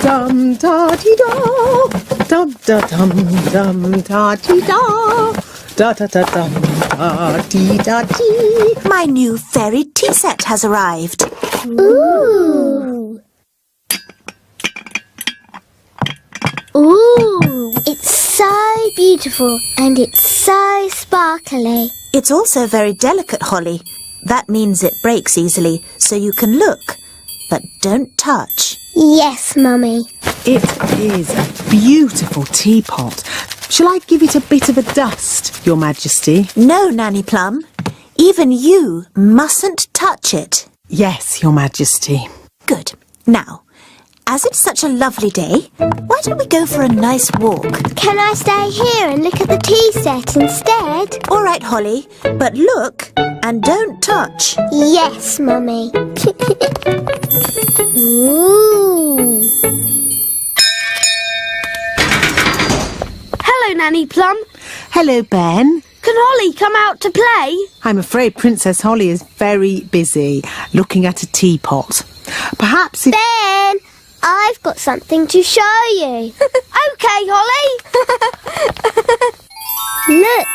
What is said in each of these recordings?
dum da dee da, dum da dum da dee da, da da da dum da dee da dee. My new fairy tea set has arrived. Ooh! Ooh! It's so beautiful and it's so sparkly. It's also very delicate, Holly. That means it breaks easily, so you can look, but don't touch. Yes, Mummy. It is a beautiful teapot. Shall I give it a bit of a dust, Your Majesty? No, Nanny Plum. Even you mustn't touch it. Yes, Your Majesty. Good. Now, as it's such a lovely day, why don't we go for a nice walk? Can I stay here and look at the tea set instead? All right, Holly, but look and don't touch. Yes, Mummy. Ooh! Hello, Nanny Plum. Hello, Ben. Can Holly come out to play? I'm afraid Princess Holly is very busy looking at a teapot. Perhaps if... Ben! I've got something to show you. Okay, Holly. Look,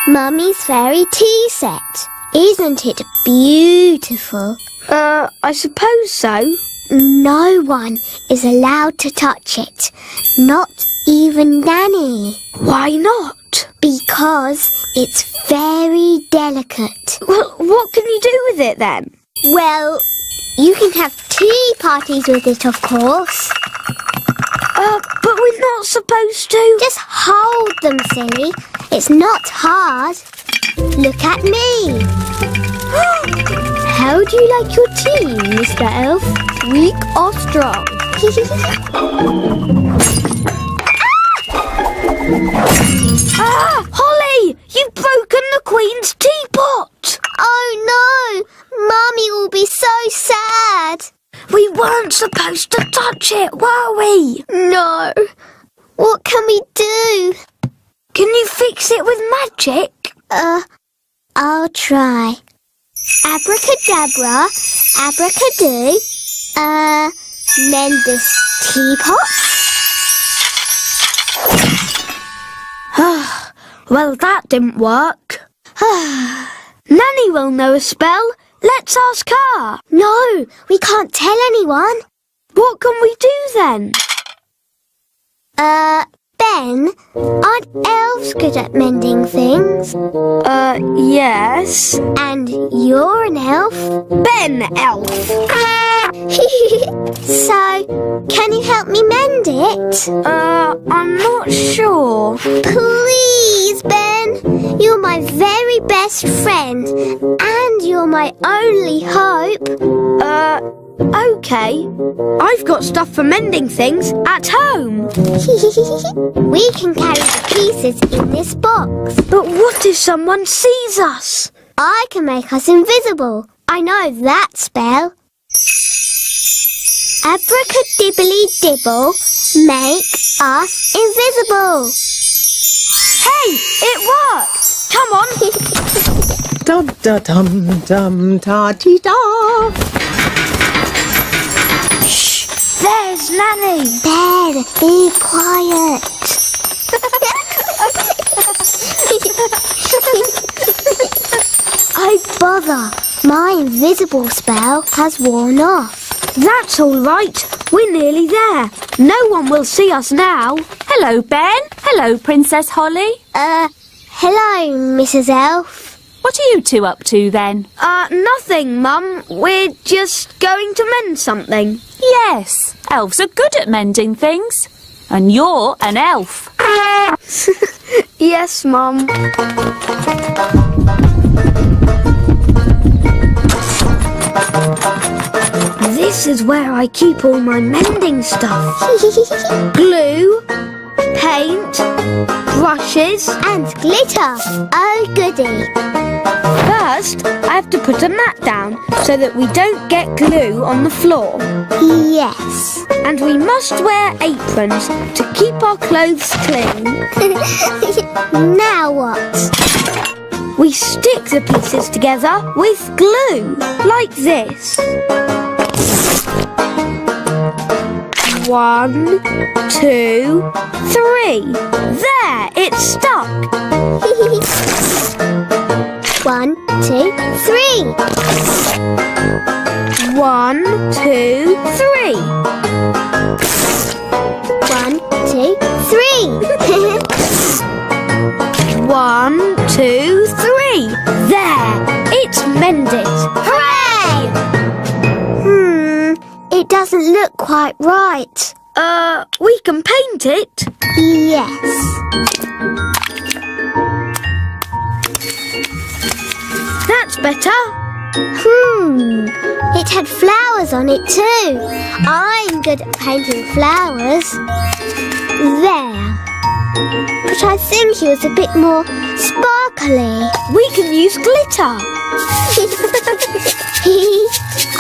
Mummy's fairy tea set. Isn't it beautiful? I suppose so. No one is allowed to touch it. Not even Nanny. Why not? Because it's very delicate. Well, what can you do with it then? Well, you can have tea parties with it, of course. But we're not supposed to. Just hold them, silly. It's not hard. Look at me. How do you like your tea, Mr. Elf? Weak or strong? Holly! You've broken the Queen's teapot! Oh no! Mummy will be so sad. We weren't supposed to touch it, were we? No. What can we do? Can you fix it with magic? I'll try. Abracadabra, abracadoo. Mend this teapot. Well, that didn't work. Nanny will know a spell. Let's ask her. No, we can't tell anyone. What can we do then? Ben, aren't elves good at mending things? Yes. And you're an elf? Ben Elf. So, can you help me mend it? I'm not sure. Please, Ben. You're my very best friend. And you're my only hope. Okay. I've got stuff for mending things at home. We can carry the pieces in this box. But what if someone sees us? I can make us invisible. I know that spell. Abracadibbly-dibble, make us invisible. Hey, it worked! Come on. Dum da dum dum da dee da. Shh! There's Nanny. Ben, be quiet. Oh, bother. My invisible spell has worn off. That's all right. We're nearly there. No one will see us now. Hello, Ben. Hello, Princess Holly. Hello, Mrs. Elf. What are you two up to then? Nothing, Mum. We're just going to mend something. Yes, elves are good at mending things. And you're an elf. Yes, Mum. This is where I keep all my mending stuff. Glue, paint, brushes, And glitter. Oh, goody. First, I have to put a mat down so that we don't get glue on the floor. Yes. And we must wear aprons to keep our clothes clean. Now what? We stick the pieces together with glue, like this. 1, 2, 3. There, it's stuck. 1, 2, 3. 1, 2, 3. 1, 2, 3. 1, 2, 3. There, it's mended. Hooray! It doesn't look quite right. We can paint it. Yes. That's better. It had flowers on it too. I'm good at painting flowers. There. But I think it was a bit more sparkly. We can use glitter.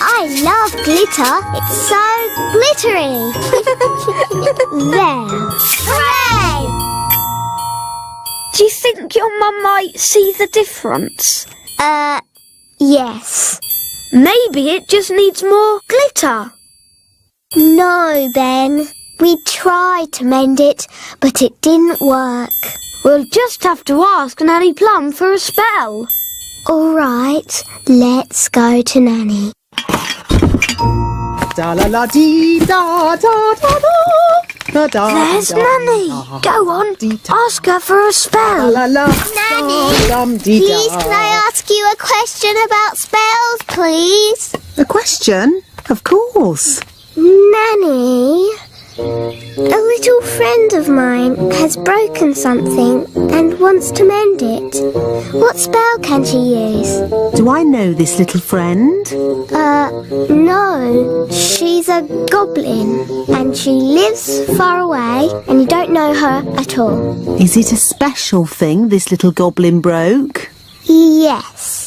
I love glitter. It's so glittery. There. Hooray! Do you think your mum might see the difference? Yes. Maybe it just needs more glitter. No, Ben. We tried to mend it, but it didn't work. We'll just have to ask Nanny Plum for a spell. All right, let's go to Nanny. Da la la dee da da da da da. There's Nanny. Go on, ask her for a spell. La la. Nanny, please can I ask you a question about spells, please? A question? Of course. Nanny, a little friend of mine has broken something and wants to mend it. What spell can she use? Do I know this little friend? No. She's a goblin and she lives far away and you don't know her at all. Is it a special thing this little goblin broke? Yes.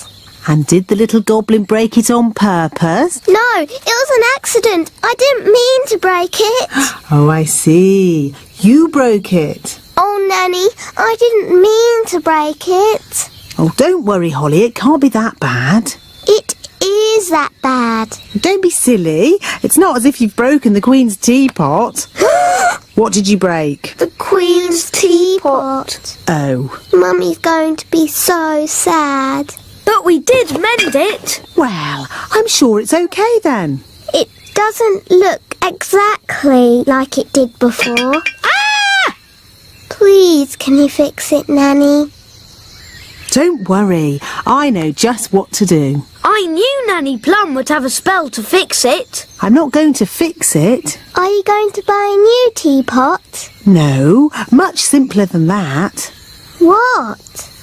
And did the little goblin break it on purpose? No, it was an accident. I didn't mean to break it. Oh, I see. You broke it. Oh, Nanny, I didn't mean to break it. Oh, don't worry, Holly. It can't be that bad. It is that bad. Don't be silly. It's not as if you've broken the Queen's teapot. What did you break? The Queen's teapot. Oh. Mummy's going to be so sad. But we did mend it. Well, I'm sure it's okay then. It doesn't look exactly like it did before. Ah! Please, can you fix it, Nanny? Don't worry. I know just what to do. I knew Nanny Plum would have a spell to fix it. I'm not going to fix it. Are you going to buy a new teapot? No, much simpler than that. What?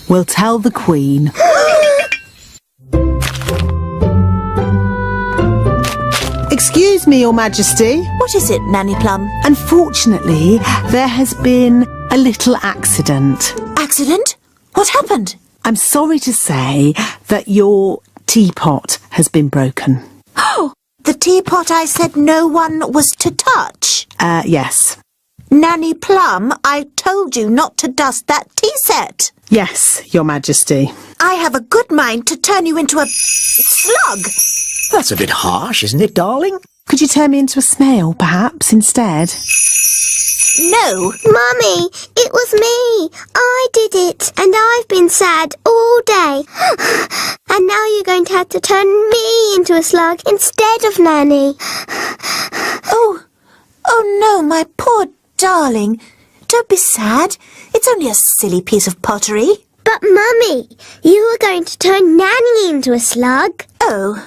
We'll tell the Queen. Excuse me, Your Majesty. What is it, Nanny Plum? Unfortunately, there has been a little accident. Accident? What happened? I'm sorry to say that your teapot has been broken. Oh, the teapot I said no one was to touch. Yes. Nanny Plum, I told you not to dust that tea set. Yes, Your Majesty. I have a good mind to turn you into a slug. That's a bit harsh, isn't it, darling? Could you turn me into a snail, perhaps, instead? No. Mummy, it was me. I did it, and I've been sad all day. And now you're going to have to turn me into a slug instead of Nanny. Oh no, my poor darling. Don't be sad. It's only a silly piece of pottery. But Mummy, you were going to turn Nanny into a slug. Oh,